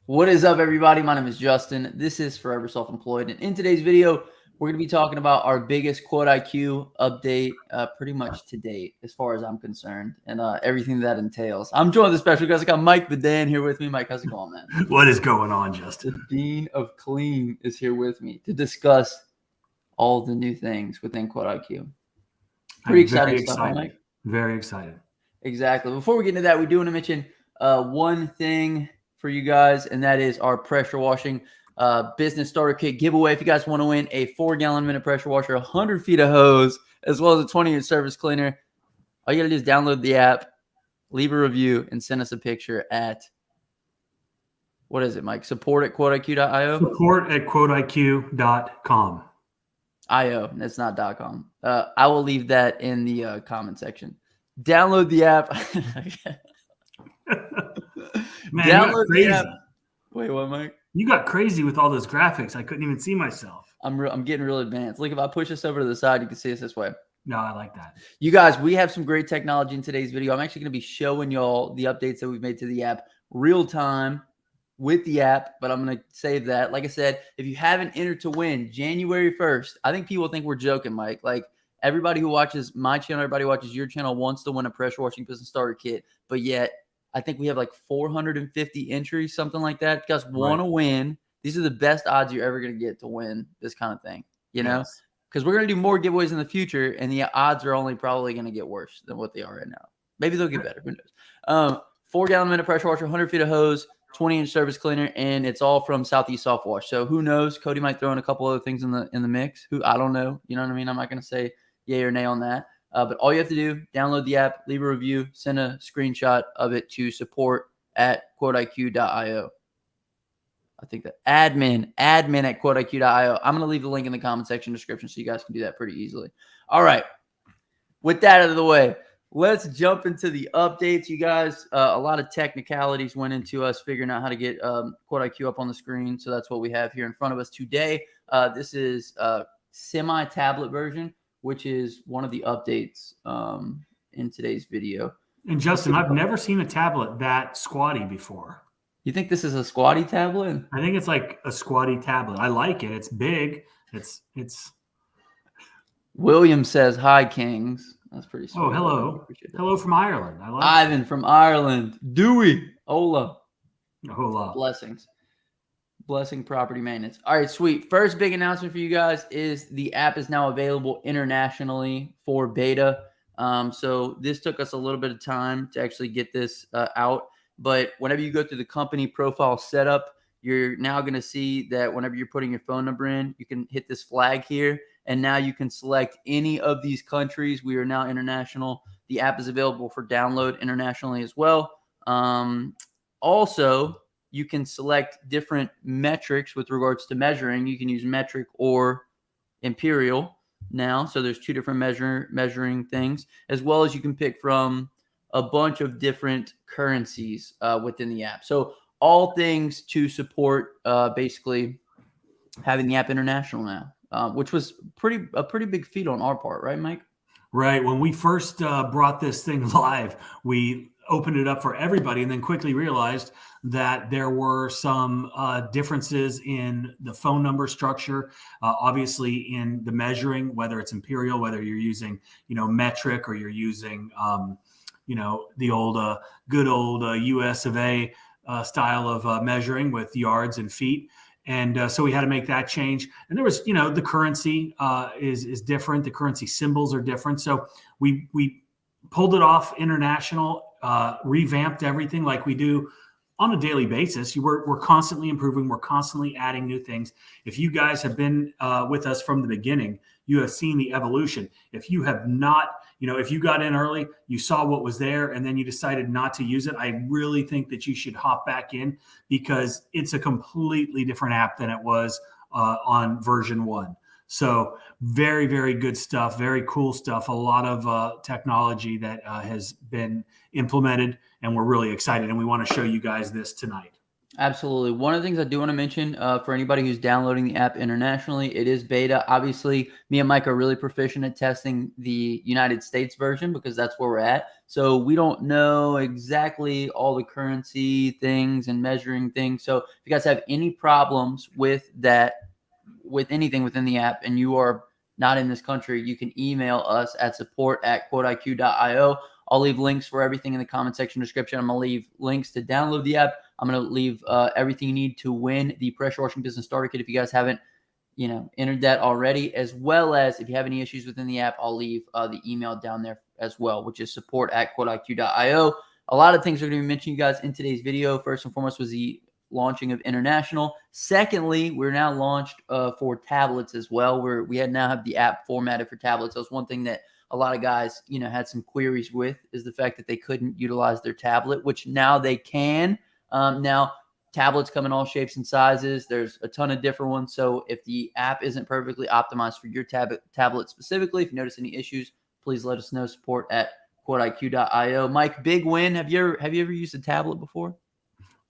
What is up, everybody? My name is Justin. This is Forever Self-Employed, and in today's video, we're going to be talking about our biggest QuoteIQ update, pretty much to date, as far as I'm concerned, and everything that entails. I'm joined with a special guest. I got Mike the Dan here with me. Mike, how's it going, man? What is going on, Justin? The Dean of Clean is here with me to discuss all the new things within QuoteIQ. Pretty exciting stuff, huh, Mike? Very excited. Exactly. Before we get into that, we do want to mention one thing for you guys, and that is our pressure washing business starter kit giveaway. If you guys want to win a 4-gallon minute pressure washer, 100 feet of hose, as well as a 20-inch surface cleaner, all you got to do is download the app, leave a review, and send us a picture at, what is it, Mike? Support at QuoteIQ.io? Support at QuoteIQ.com. IO, that's not .com. I will leave that in the comment section. Download the app. Man, download the app. Wait, what, Mike? You got crazy with all those graphics. I couldn't even see myself. I'm getting real advanced. Look, if I push this over to the side, you can see us this way. No, I like that. You guys, we have some great technology in today's video. I'm actually going to be showing y'all the updates that we've made to the app real time with the app, but I'm going to save that. Like I said, if you haven't entered to win January 1st, I think people think we're joking, Mike. Like, everybody who watches my channel, everybody who watches your channel wants to win a pressure washing business starter kit, but yet I think we have like 450 entries, something like that. If you guys want to win, these are the best odds you're ever going to get to win this kind of thing, you know? Because we're going to do more giveaways in the future, and the odds are only probably going to get worse than what they are right now. Maybe they'll get better. Who knows? 4-gallon minute pressure washer, 100 feet of hose, 20-inch surface cleaner, and it's all from Southeast Soft Wash. So who knows? Cody might throw in a couple other things in the mix. I don't know. You know what I mean? I'm not going to say yay or nay on that. But all you have to do, download the app, leave a review, send a screenshot of it to support at QuoteIQ.io. I think that admin at QuoteIQ.io. I'm going to leave the link in the comment section description so you guys can do that pretty easily. All right. With that out of the way, let's jump into the updates, you guys. A lot of technicalities went into us figuring out how to get QuoteIQ up on the screen. So that's what we have here in front of us today. This is a semi-tablet version, which is one of the updates in today's video. And Justin, I've never seen a tablet that squatty before. You think this is a squatty tablet? I think it's like a squatty tablet. I like it. It's big. It's. William says, "Hi, Kings." That's pretty sweet. Oh, hello. Hello from Ireland. I like Ivan from Ireland. Dewey. Ola. Hola. Blessings. Blessing property maintenance. All right, sweet. First big announcement for you guys is the app is now available internationally for beta. So this took us a little bit of time to actually get this out. But whenever you go through the company profile setup, you're now going to see that whenever you're putting your phone number in, you can hit this flag here. And now you can select any of these countries. We are now international. The app is available for download internationally as well. Also, you can select different metrics with regards to measuring. You can use metric or imperial now. So there's two different measuring things, as well as you can pick from a bunch of different currencies within the app. So all things to support basically having the app international now, which was a pretty big feat on our part, right, Mike? Right. When we first brought this thing live, we opened it up for everybody and then quickly realized that there were some differences in the phone number structure, obviously in the measuring, whether it's imperial, whether you're using, metric, or you're using, the old, good old US of A style of measuring with yards and feet. And so we had to make that change. And there was, the currency is different. The currency symbols are different. So we pulled it off international, revamped everything like we do on a daily basis. We're constantly improving. We're constantly adding new things. If you guys have been with us from the beginning, you have seen the evolution. If you have not, if you got in early, you saw what was there, and then you decided not to use it, I really think that you should hop back in, because it's a completely different app than it was on version 1. So very, very good stuff, very cool stuff, a lot of technology that has been implemented, and we're really excited, and we want to show you guys this tonight. Absolutely. One of the things I do want to mention for anybody who's downloading the app internationally, it is beta. Obviously, me and Mike are really proficient at testing the United States version because that's where we're at. So we don't know exactly all the currency things and measuring things. So if you guys have any problems with that, with anything within the app, and you are not in this country, you can email us at support@QuoteIQ.io. I'll leave links for everything in the comment section description. I'm going to leave links to download the app. I'm going to leave everything you need to win the pressure washing business starter kit if you guys haven't, entered that already, as well as if you have any issues within the app, I'll leave the email down there as well, which is support@QuoteIQ.io. A lot of things are going to be mentioned, you guys, in today's video. First and foremost was the launching of international. Secondly, we're now launched for tablets as well, where we now have the app formatted for tablets. That was one thing that a lot of guys, had some queries with, is the fact that they couldn't utilize their tablet, which now they can. Now, tablets come in all shapes and sizes. There's a ton of different ones. So if the app isn't perfectly optimized for your tablet specifically, if you notice any issues, please let us know. Support@QuoteIQ.io. Mike, big win. Have you ever used a tablet before?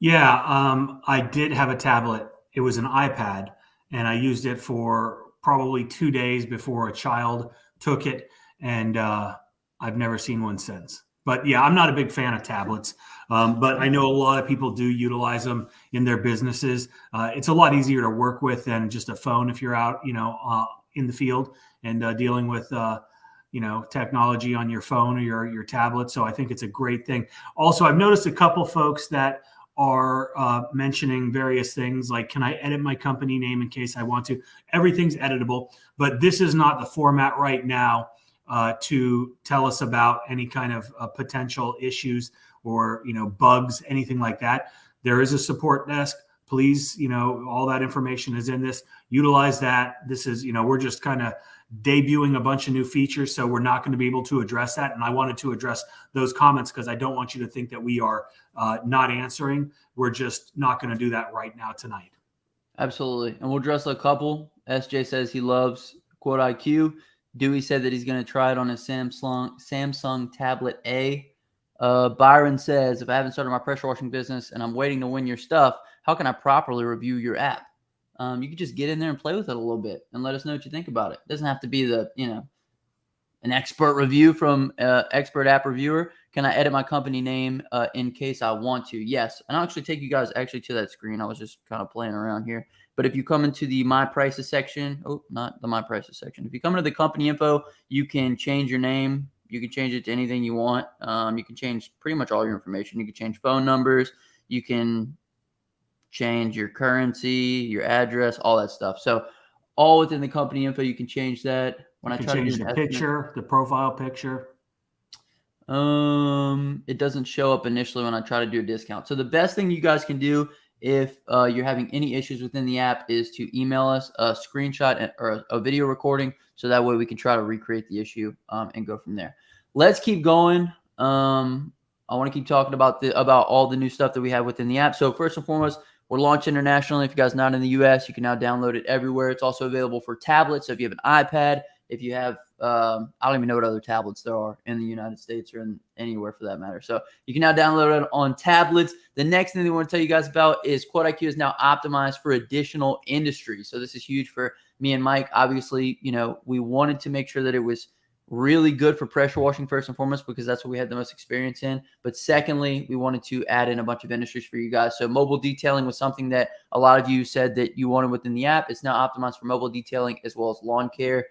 Yeah, I did have a tablet. It was an iPad, and I used it for probably 2 days before a child took it, and I've never seen one since. But yeah, I'm not a big fan of tablets, but I know a lot of people do utilize them in their businesses. It's a lot easier to work with than just a phone if you're out, in the field and dealing with technology on your phone or your tablet. So I think it's a great thing. Also, I've noticed a couple folks that are mentioning various things like, can I edit my company name in case I want to? Everything's editable, but this is not the format right now to tell us about any kind of potential issues or bugs, anything like that. There is a support desk. Please, all that information is in this. Utilize that. This is, we're just kind of debuting a bunch of new features, so we're not going to be able to address that. And I wanted to address those comments because I don't want you to think that we are not answering. We're just not going to do that right now tonight. Absolutely. And we'll address a couple. SJ says he loves QuoteIQ. Dewey said that he's going to try it on his Samsung Tablet A. Byron says, if I haven't started my pressure washing business and I'm waiting to win your stuff, how can I properly review your app? You can just get in there and play with it a little bit and let us know what you think about it. It doesn't have to be an expert review from expert app reviewer. Can I edit my company name in case I want to? Yes. And I'll actually take you guys to that screen. I was just kind of playing around here. But if you come into the My Prices section, not the My Prices section. If you come into the company info, you can change your name. You can change it to anything you want. You can change pretty much all your information. You can change phone numbers. You can change your currency, your address, all that stuff. So all within the company info, you can change that. When I try to change the picture, the profile picture, it doesn't show up initially when I try to do a discount. So the best thing you guys can do if you're having any issues within the app is to email us a screenshot or a video recording, so that way we can try to recreate the issue and go from there. Let's keep going. I want to keep talking about all the new stuff that we have within the app. So first and foremost, we're launching internationally. If you guys are not in the US, you can now download it everywhere. It's also available for tablets. So if you have an iPad, if you have, I don't even know what other tablets there are in the United States or in anywhere for that matter. So you can now download it on tablets. The next thing that we want to tell you guys about is QuoteIQ is now optimized for additional industries. So this is huge for me and Mike. Obviously, we wanted to make sure that it was really good for pressure washing first and foremost, because that's what we had the most experience in. But secondly, we wanted to add in a bunch of industries for you guys. So mobile detailing was something that a lot of you said that you wanted within the app. It's now optimized for mobile detailing as well as lawn care.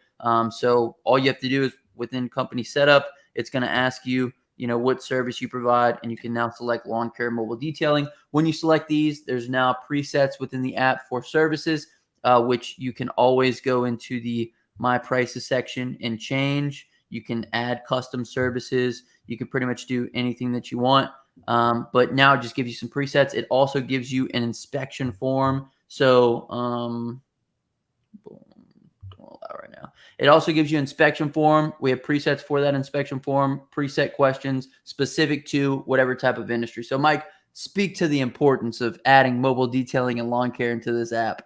So all you have to do is within company setup, it's going to ask you, what service you provide, and you can now select lawn care, mobile detailing. When you select these, there's now presets within the app for services, which you can always go into the My Prices section and change. You can add custom services. You can pretty much do anything that you want. But now it just gives you some presets. It also gives you an inspection form. So, right now, it also gives you an inspection form. We have presets for that inspection form, preset questions specific to whatever type of industry. So, Mike, speak to the importance of adding mobile detailing and lawn care into this app.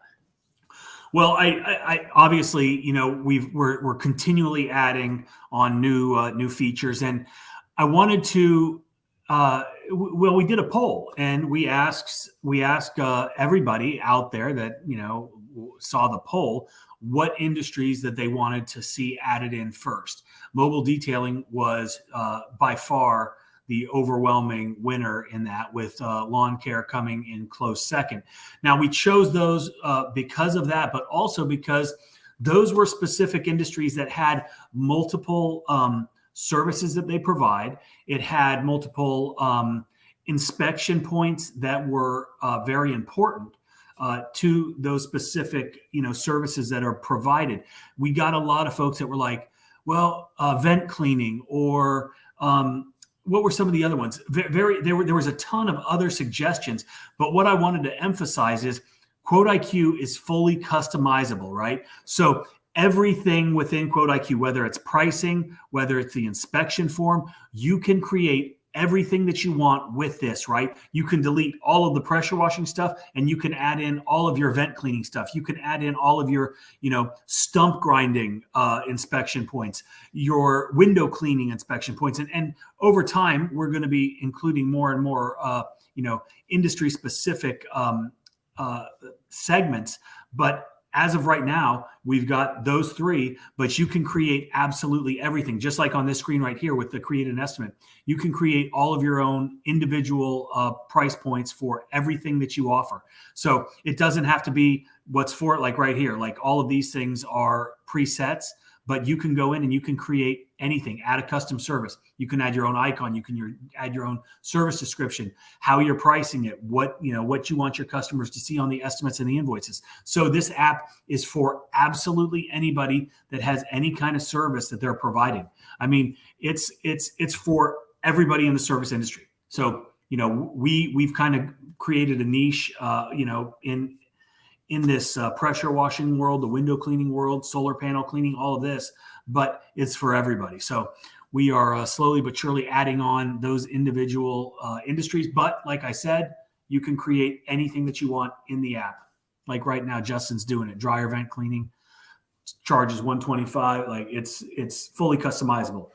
Well, I obviously, we're continually adding on new features, and I wanted to Well, we did a poll, and we asked everybody out there that saw the poll what industries that they wanted to see added in first. Mobile detailing was by far the overwhelming winner in that, with lawn care coming in close second. Now, we chose those because of that, but also because those were specific industries that had multiple services that they provide. It had multiple inspection points that were very important to those specific services that are provided. We got a lot of folks that were like, well, vent cleaning, or what were some of the other ones? There was a ton of other suggestions, but what I wanted to emphasize is QuoteIQ is fully customizable, right? So everything within QuoteIQ, whether it's pricing, whether it's the inspection form, you can create everything that you want with this, right? You can delete all of the pressure washing stuff, and you can add in all of your vent cleaning stuff. You can add in all of your, stump grinding inspection points, your window cleaning inspection points. And over time, we're going to be including more and more, industry specific segments. But as of right now, we've got those three, but you can create absolutely everything. Just like on this screen right here with the create an estimate, you can create all of your own individual price points for everything that you offer. So it doesn't have to be what's for it, like right here. Like all of these things are presets, but you can go in and you can create anything, add a custom service. You can add your own icon. You can add your own service description, how you're pricing it, what you want your customers to see on the estimates and the invoices. So this app is for absolutely anybody that has any kind of service that they're providing. I mean, it's for everybody in the service industry. So, we've kind of created a niche, in this pressure washing world, the window cleaning world, solar panel cleaning, all of this, but it's for everybody. So we are slowly but surely adding on those individual industries. But like I said, you can create anything that you want in the app. Like right now, Justin's doing it. Dryer vent cleaning charges $125. Like it's fully customizable.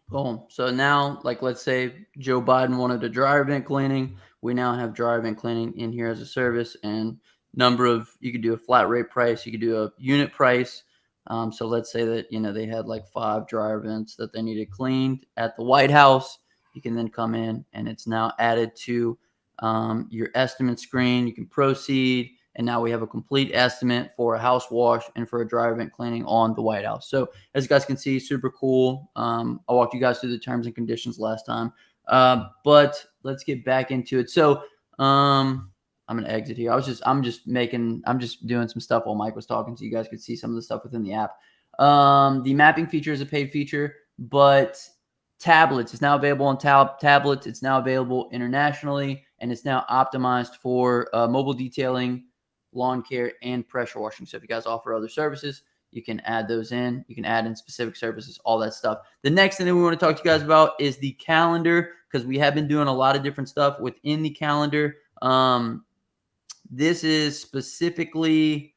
Boom. So now, like, let's say Joe Biden wanted a dryer vent cleaning. We now have dryer vent cleaning in here as a service, and you could do a flat rate price. You could do a unit price. So let's say that, they had like 5 dryer vents that they needed cleaned at the White House. You can then come in and it's now added to your estimate screen. You can proceed. And now we have a complete estimate for a house wash and for a dryer vent cleaning on the White House. So as you guys can see, super cool. I walked you guys through the terms and conditions last time. But let's get back into it. So I'm going to exit here. I'm just doing some stuff while Mike was talking so you guys could see some of the stuff within the app. The mapping feature is a paid feature, but tablets is now available on tablets. It's now available internationally, and it's now optimized for mobile detailing, lawn care, and pressure washing. So if you guys offer other services, you can add those in. You can add in specific services, all that stuff. The next thing that we want to talk to you guys about is the calendar, because we have been doing a lot of different stuff within the calendar. This is specifically,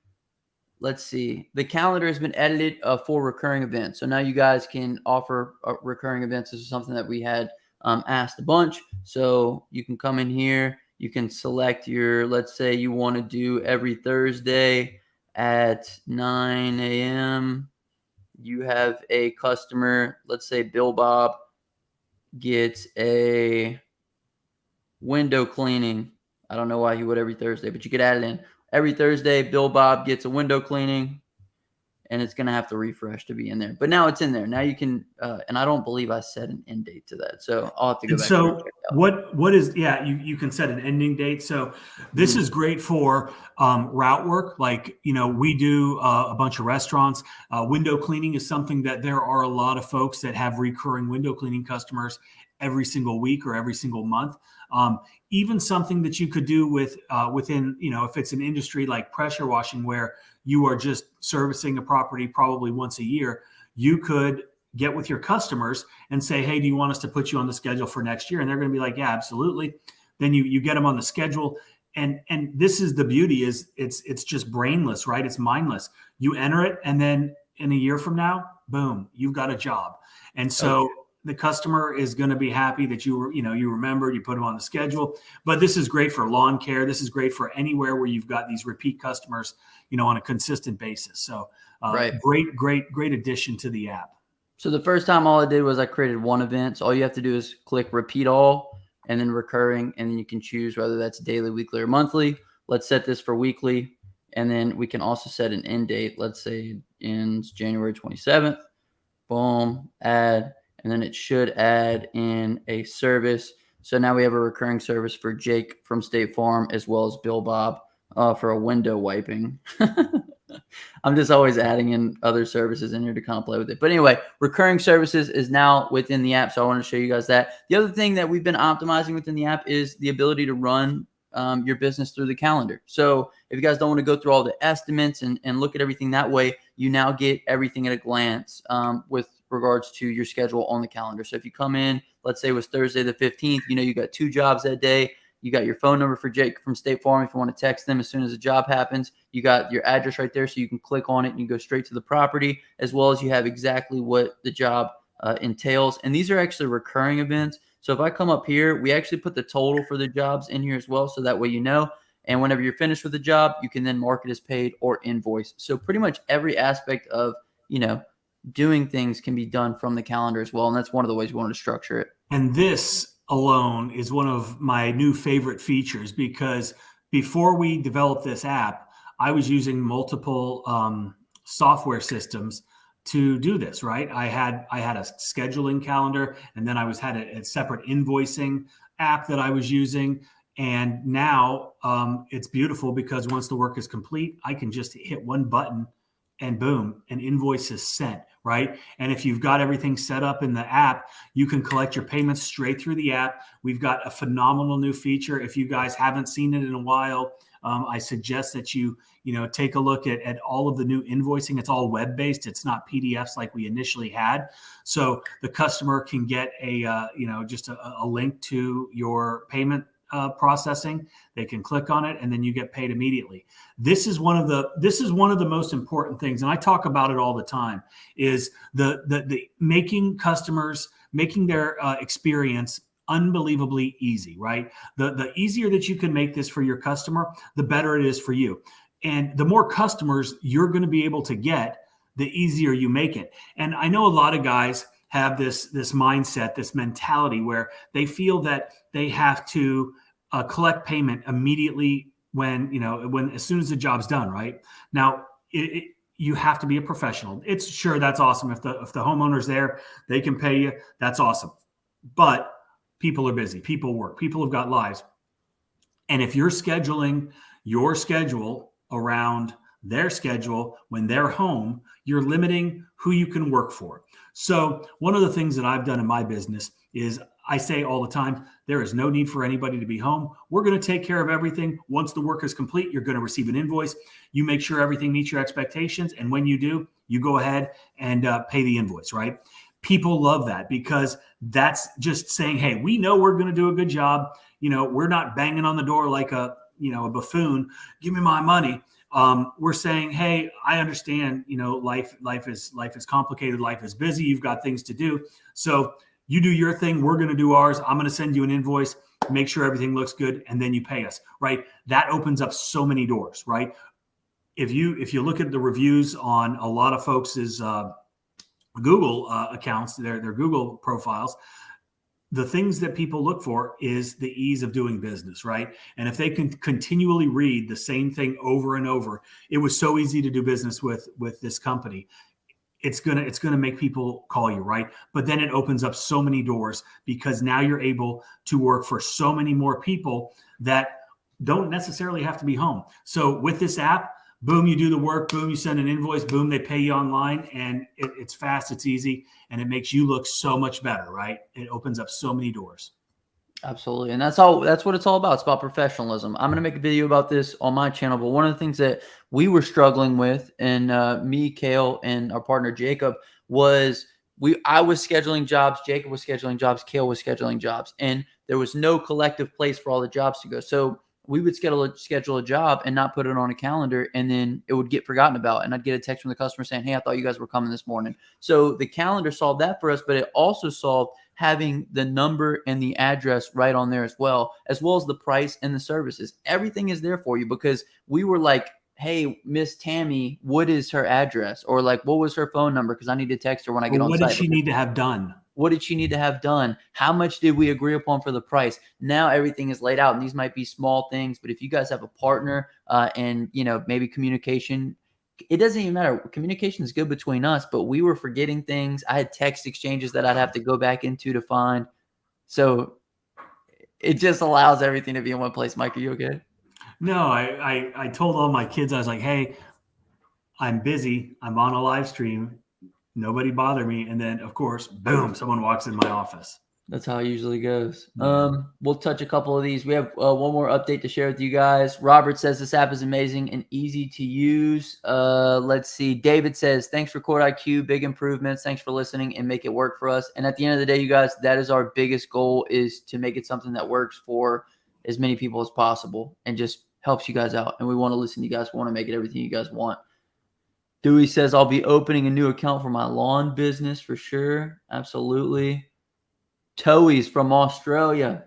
let's see, the calendar has been edited for recurring events. So now you guys can offer recurring events. This is something that we had asked a bunch. So you can come in here. You can select let's say you want to do every Thursday at 9 a.m. You have a customer, let's say Bill Bob gets a window cleaning. I don't know why he would every Thursday, but you could add it in. Every Thursday, Bill Bob gets a window cleaning, and it's going to have to refresh to be in there. But now it's in there. Now you can, and I don't believe I set an end date to that. So I'll have to go back. So what is, you can set an ending date. So this is great for route work. Like, we do a bunch of restaurants. Window cleaning is something that there are a lot of folks that have recurring window cleaning customers every single week or every single month. Even something that you could do within, if it's an industry like pressure washing where you are just servicing a property probably once a year, you could get with your customers and say, hey, do you want us to put you on the schedule for next year? And they're going to be like, yeah, absolutely. Then you get them on the schedule. And this is the beauty is it's just brainless, right? It's mindless. You enter it, and then in a year from now, boom, you've got a job. And so the customer is going to be happy that you remembered, you put them on the schedule. But this is great for lawn care. This is great for anywhere where you've got these repeat customers, on a consistent basis. So Right. great addition to the app. So the first time all I did was I created one event. So all you have to do is click repeat all and then recurring, and then you can choose whether that's daily, weekly, or monthly. Let's set this for weekly. And then we can also set an end date. Let's say it ends January 27th. Boom, add. And then it should add in a service. So now we have a recurring service for Jake from State Farm, as well as Bill Bob for a window wiping. I'm just always adding in other services in here to kind of play with it. But anyway, recurring services is now within the app. So I want to show you guys that. The other thing that we've been optimizing within the app is the ability to run your business through the calendar. So if you guys don't want to go through all the estimates and look at everything that way, you now get everything at a glance with regards to your schedule on the calendar. So if you come in, let's say it was Thursday the 15th, you got 2 jobs that day. You got your phone number for Jake from State Farm if you want to text them as soon as a job happens. You got your address right there, so you can click on it and you go straight to the property, as well as you have exactly what the job entails. And these are actually recurring events. So if I come up here, we actually put the total for the jobs in here as well, so that way you know. And whenever you're finished with the job, you can then mark it as paid or invoice. So pretty much every aspect of, doing things can be done from the calendar as well. And that's one of the ways we wanted to structure it. And this alone is one of my new favorite features, because before we developed this app, I was using multiple software systems to do this, right? I had a scheduling calendar, and then I had a separate invoicing app that I was using. And now it's beautiful, because once the work is complete, I can just hit one button and boom, an invoice is sent, right? And if you've got everything set up in the app, you can collect your payments straight through the app. We've got a phenomenal new feature. If you guys haven't seen it in a while, I suggest that you take a look at all of the new invoicing. It's all web-based. It's not PDFs like we initially had. So the customer can get just a link to your payment processing. They can click on it, and then you get paid immediately. This is one of the most important things, and I talk about it all the time, is the making their experience unbelievably easy, right? The easier that you can make this for your customer, the better it is for you. And the more customers you're going to be able to get, the easier you make it. And I know a lot of guys have this mindset, this mentality where they feel that they have to collect payment immediately when as soon as the job's done, right? Now, you have to be a professional. That's awesome. If the homeowner's there, they can pay you. That's awesome. But people are busy. People work. People have got lives. And if you're scheduling your schedule around their schedule when they're home, you're limiting who you can work for. So one of the things that I've done in my business is I say all the time, there is no need for anybody to be home. We're going to take care of everything. Once the work is complete, you're going to receive an invoice. You make sure everything meets your expectations. And when you do, you go ahead and pay the invoice, right? People love that, because that's just saying, hey, we know we're going to do a good job. We're not banging on the door like a buffoon. Give me my money. We're saying, hey, I understand, life is complicated. Life is busy. You've got things to do. So you do your thing. We're going to do ours. I'm going to send you an invoice, make sure everything looks good, and then you pay us, right? That opens up so many doors, right? If you look at the reviews on a lot of folks' Google accounts, their Google profiles, the things that people look for is the ease of doing business, right? And if they can continually read the same thing over and over, it was so easy to do business with this company. It's gonna make people call you, right? But then it opens up so many doors, because now you're able to work for so many more people that don't necessarily have to be home. So with this app, boom, you do the work, boom, you send an invoice, boom, they pay you online, and it's fast, it's easy, and it makes you look so much better, right? It opens up so many doors. Absolutely. And that's what it's all about. It's about professionalism. I'm going to make a video about this on my channel, but one of the things that we were struggling with, and me, Kale, and our partner Jacob, was I was scheduling jobs, Jacob was scheduling jobs, Kale was scheduling jobs, and there was no collective place for all the jobs to go. So we would schedule a job and not put it on a calendar, and then it would get forgotten about. And I'd get a text from the customer saying, hey, I thought you guys were coming this morning. So the calendar solved that for us, but it also solved having the number and the address right on there as well as the price and the services. Everything is there for you, because we were like, hey, Miss Tammy, what is her address? Or like, what was her phone number? Because I need to text her when I get on site. What did she need to have done? What did she need to have done? How much did we agree upon for the price? Now everything is laid out, and these might be small things, but if you guys have a partner and, maybe communication, it doesn't even matter. Communication is good between us, but we were forgetting things. I had text exchanges that I'd have to go back into to find. So it just allows everything to be in one place. Mike, are you okay? No, I told all my kids, I was like, hey, I'm busy. I'm on a live stream. Nobody bother me. And then, of course, boom, someone walks in my office. That's how it usually goes. Yeah. We'll touch a couple of these. We have one more update to share with you guys. Robert says this app is amazing and easy to use. Let's see. David says, thanks for QuoteIQ. Big improvements. Thanks for listening and make it work for us. And at the end of the day, you guys, that is our biggest goal, is to make it something that works for as many people as possible and just helps you guys out. And we want to listen to you guys. We want to make it everything you guys want. Dewey says, I'll be opening a new account for my lawn business for sure. Absolutely. Toey's from Australia.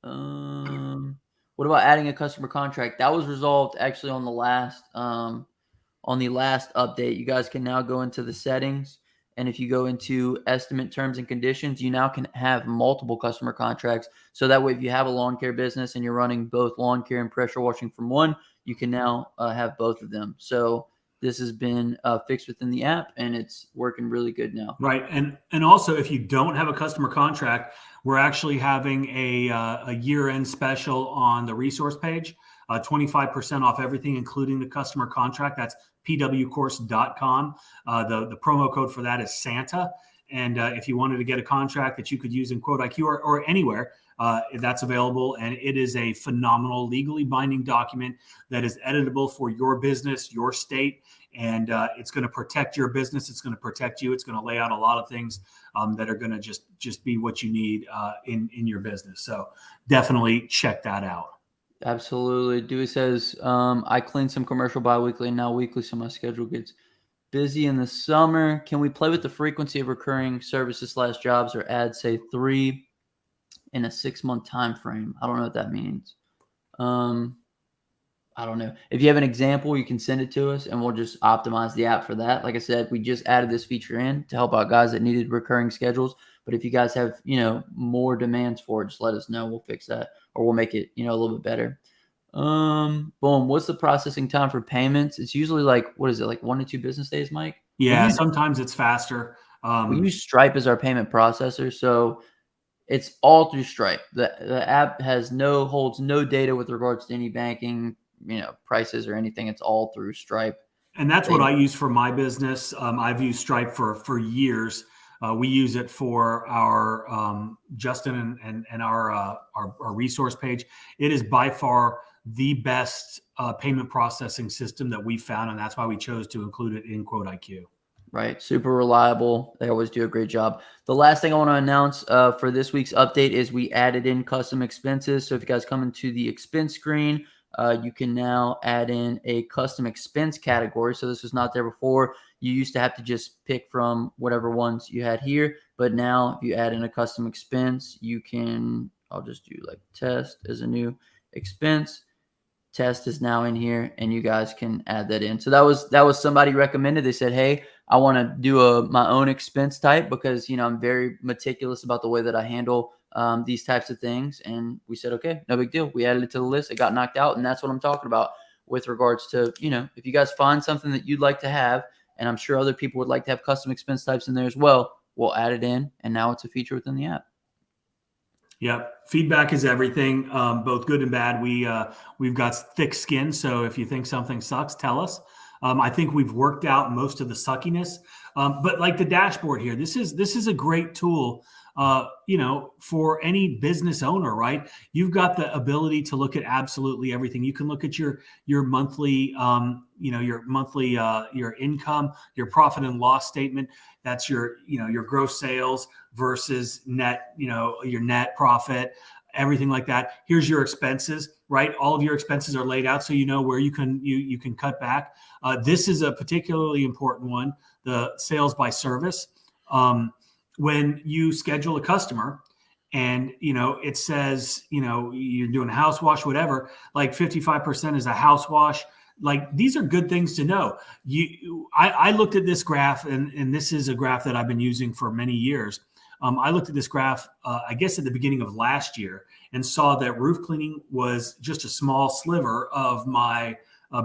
What about adding a customer contract? That was resolved actually on the last update. You guys can now go into the settings, and if you go into estimate terms and conditions, you now can have multiple customer contracts. So that way, if you have a lawn care business and you're running both lawn care and pressure washing from one, you can now have both of them. So this has been fixed within the app, and it's working really good now. Right. And also, if you don't have a customer contract, we're actually having a year-end special on the resource page, 25% off everything, including the customer contract. That's pwcourse.com. The promo code for that is Santa. And if you wanted to get a contract that you could use in QuoteIQ or anywhere, that's available. And it is a phenomenal, legally binding document that is editable for your business, your state. And it's going to protect your business. It's going to protect you. It's going to lay out a lot of things that are going to just be what you need in your business. So definitely check that out. Absolutely. Dewey says, I clean some commercial biweekly and now weekly, so my schedule gets busy in the summer. Can we play with the frequency of recurring services / jobs, or add, say, 3 in a 6-month time frame? I don't know what that means. I don't know. If you have an example, you can send it to us and we'll just optimize the app for that. Like I said, we just added this feature in to help out guys that needed recurring schedules. But if you guys have, more demands for it, just let us know. We'll fix that, or we'll make it, a little bit better. Boom. What's the processing time for payments? It's usually like 1 to 2 business days, Mike? Yeah, sometimes it's faster. We use Stripe as our payment processor, so it's all through Stripe. The app holds no data with regards to any banking, prices or anything. It's all through Stripe. And that's what I use for my business. I've used Stripe for years. We use it for our Justin and our resource page. It is by far the best payment processing system that we found, and that's why we chose to include it in QuoteIQ. Right. Super reliable. They always do a great job. The last thing I want to announce for this week's update is we added in custom expenses. So if you guys come into the expense screen, you can now add in a custom expense category. So this was not there before. You used to have to just pick from whatever ones you had here. But now if you add in a custom expense, I'll just do like test as a new expense. Test is now in here, and you guys can add that in. So that was somebody recommended. They said, hey, I want to do my own expense type because, I'm very meticulous about the way that I handle these types of things. And we said, okay, no big deal. We added it to the list. It got knocked out. And that's what I'm talking about with regards to, if you guys find something that you'd like to have, and I'm sure other people would like to have custom expense types in there as well, we'll add it in. And now it's a feature within the app. Yep. Feedback is everything, both good and bad. We've got thick skin. So if you think something sucks, tell us. I think we've worked out most of the suckiness. But like the dashboard here, this is a great tool, for any business owner, right? You've got the ability to look at absolutely everything. You can look at your monthly, your income, your profit and loss statement. That's your gross sales versus net, your net profit. everything like that. Here's your expenses, right? All of your expenses are laid out so you know where you can cut back. This is a particularly important one, the sales by service. When you schedule a customer and, it says, you're doing a house wash, whatever, like 55% is a house wash. Like, these are good things to know. I looked at this graph, and this is a graph that I've been using for many years. I looked at this graph, I guess at the beginning of last year, and saw that roof cleaning was just a small sliver of my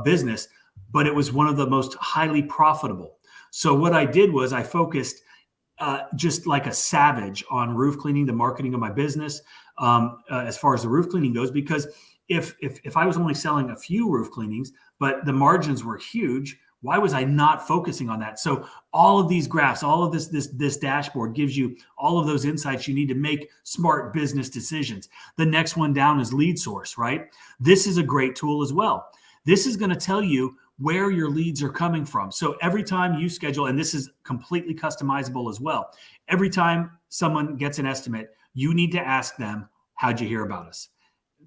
business, but it was one of the most highly profitable. So what I did was I focused just like a savage on roof cleaning, the marketing of my business, as far as the roof cleaning goes, because if I was only selling a few roof cleanings, but the margins were huge, why was I not focusing on that? So all of these graphs, all of this dashboard gives you all of those insights you need to make smart business decisions. The next one down is lead source, right? This is a great tool as well. This is going to tell you where your leads are coming from. So every time you schedule, and this is completely customizable as well, every time someone gets an estimate, you need to ask them, how'd you hear about us?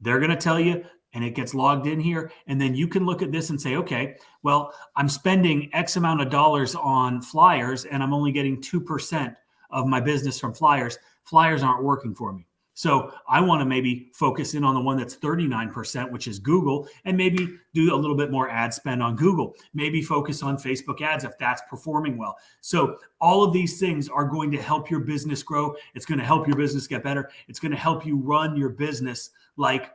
They're going to tell you, and it gets logged in here. And then you can look at this and say, okay, well, I'm spending X amount of dollars on flyers, and I'm only getting 2% of my business from flyers. Flyers aren't working for me. So I want to maybe focus in on the one that's 39%, which is Google, and maybe do a little bit more ad spend on Google. Maybe focus on Facebook ads if that's performing well. So all of these things are going to help your business grow. It's going to help your business get better. It's going to help you run your business like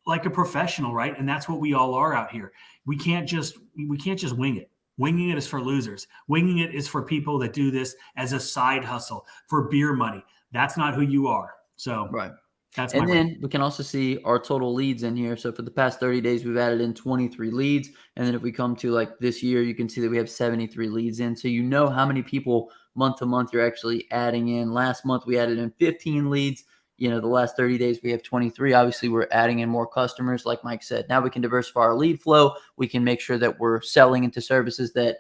a professional, right? And that's what we all are out here. We can't just wing it. Winging it is for losers. Winging it is for people that do this as a side hustle for beer money. That's not who you are. So right. That's and then we can also see our total leads in here. So for the past 30 days, we've added in 23 leads. And then if we come to like this year, you can see that we have 73 leads in. So you know how many people month to month you're actually adding in. Last month, we added in 15 leads. The last 30 days, we have 23. Obviously, we're adding in more customers, like Mike said. Now we can diversify our lead flow. We can make sure that we're selling into services that,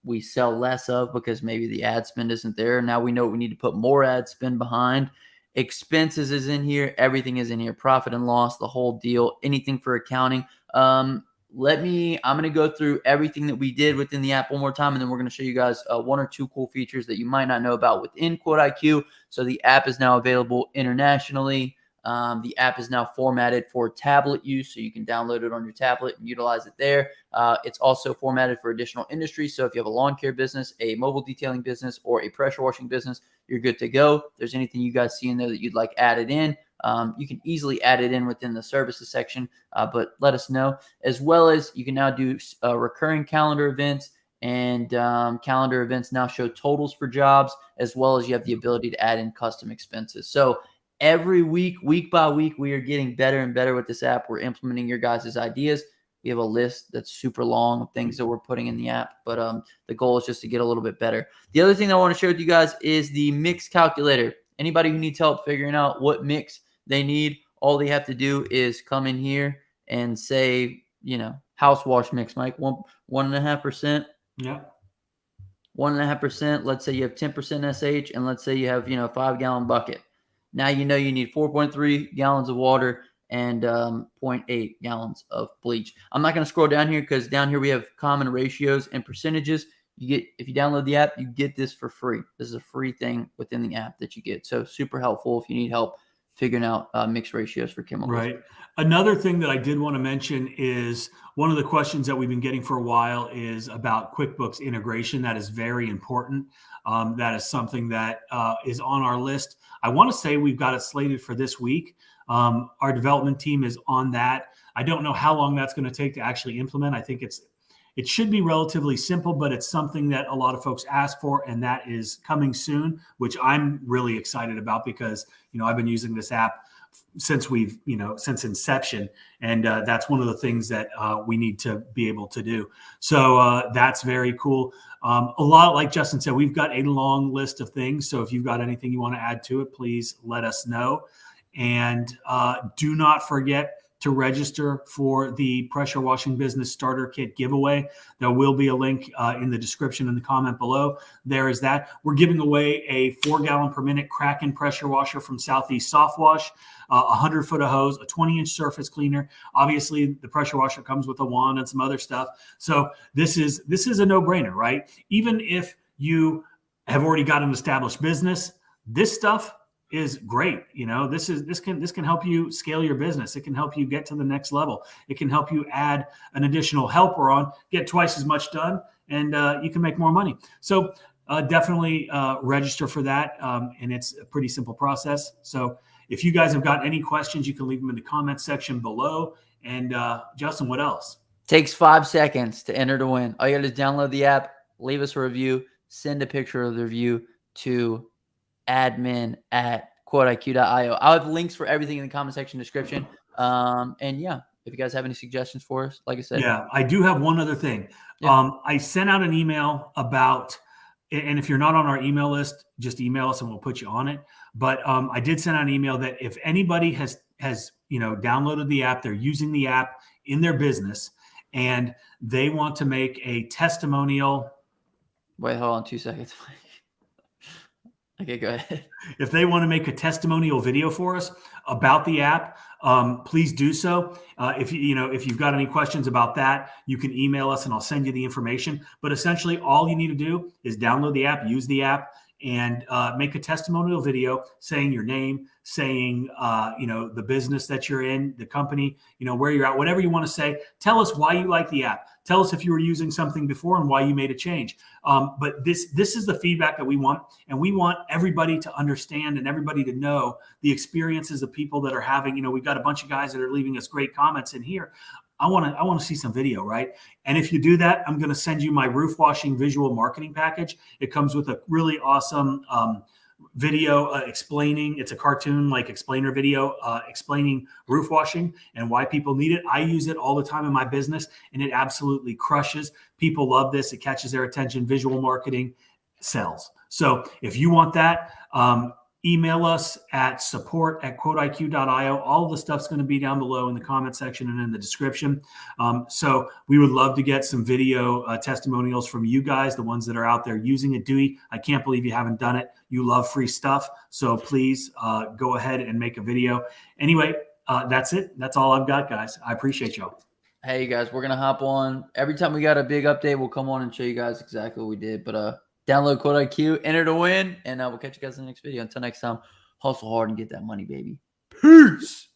we sell less of because maybe the ad spend isn't there. Now we know we need to put more ad spend behind. Expenses is in here. Everything is in here. Profit and loss, the whole deal, anything for accounting. I'm going to go through everything that we did within the app one more time, and then we're going to show you guys one or two cool features that you might not know about within QuoteIQ. So the app is now available internationally. The app is now formatted for tablet use, so you can download it on your tablet and utilize it there. It's also formatted for additional industries. So if you have a lawn care business, a mobile detailing business, or a pressure washing business, you're good to go. If there's anything you guys see in there that you'd like added in, you can easily add it in within the services section, but let us know. As well as you can now do recurring calendar events, and calendar events now show totals for jobs, as well as you have the ability to add in custom expenses. So every week by week, we are getting better and better with this app. We're implementing your guys' ideas. We have a list that's super long of things that we're putting in the app, but the goal is just to get a little bit better. The other thing I want to share with you guys is the mix calculator. Anybody who needs help figuring out what mix they need, all they have to do is come in here and say, house wash mix, Mike, 1.5%. Yeah. 1.5%. Let's say you have 10% SH, and let's say you have, 5-gallon bucket. Now you need 4.3 gallons of water and 0.8 gallons of bleach. I'm not going to scroll down here because down here we have common ratios and percentages. If you download the app, you get this for free. This is a free thing within the app that you get. So super helpful if you need help figuring out mixed ratios for chemicals. Right. Another thing that I did want to mention is one of the questions that we've been getting for a while is about QuickBooks integration. That is very important. That is something that is on our list. I want to say we've got it slated for this week. Our development team is on that. I don't know how long that's going to take to actually implement. I think it should be relatively simple, but it's something that a lot of folks ask for, and that is coming soon, which I'm really excited about because, I've been using this app since since inception. And that's one of the things that we need to be able to do. So that's very cool. A lot, like Justin said, we've got a long list of things. So if you've got anything you want to add to it, please let us know. And do not forget to register for the pressure washing business starter kit giveaway. There will be a link in the description in the comment below. There is that. We're giving away a 4 gallon per minute Kraken pressure washer from Southeast Soft Wash, 100 foot of hose, a 20-inch surface cleaner. Obviously, the pressure washer comes with a wand and some other stuff. So this is a no-brainer, right? Even if you have already got an established business, this stuff is great. You know, this can help you scale your business. It can help you get to the next level. It can help you add an additional helper on, get twice as much done, and you can make more money. So definitely register for that. And it's a pretty simple process. So if you guys have got any questions, you can leave them in the comment section below. And Justin, what else? Takes 5 seconds to enter to win. All you got to do is download the app, leave us a review, send a picture of the review to admin@QuoteIQ.io. I'll have links for everything in the comment section description. And yeah, if you guys have any suggestions for us, like I said. Yeah, I do have one other thing. Yeah. I sent out an email about, and if you're not on our email list, just email us and we'll put you on it. But I did send out an email that if anybody has downloaded the app, they're using the app in their business, and they want to make a testimonial. Wait, hold on 2 seconds. Okay, go ahead. If they want to make a testimonial video for us about the app, please do so. If you've got any questions about that, you can email us and I'll send you the information. But essentially, all you need to do is download the app, use the app, and make a testimonial video saying your name, saying the business that you're in, the company, where you're at, whatever you want to say. Tell us why you like the app. Tell us if you were using something before and why you made a change. But this is the feedback that we want, and we want everybody to understand and everybody to know the experiences of people that are having. We've got a bunch of guys that are leaving us great comments in here. I want to see some video, right? And if you do that, I'm going to send you my roof washing visual marketing package. It comes with a really awesome video explaining. It's a cartoon like explainer video explaining roof washing and why people need it. I use it all the time in my business, and it absolutely crushes. People love this. It catches their attention. Visual marketing sells. So if you want that, email us at support@QuoteIQ.io. All of the stuff's going to be down below in the comment section and in the description. So we would love to get some video testimonials from you guys, the ones that are out there using it. Dewey, I can't believe you haven't done it. You love free stuff. So please go ahead and make a video. Anyway, that's it. That's all I've got, guys. I appreciate y'all. Hey, you guys, we're going to hop on. Every time we got a big update, we'll come on and show you guys exactly what we did. But download QuoteIQ, enter to win, and we'll catch you guys in the next video. Until next time, hustle hard and get that money, baby. Peace.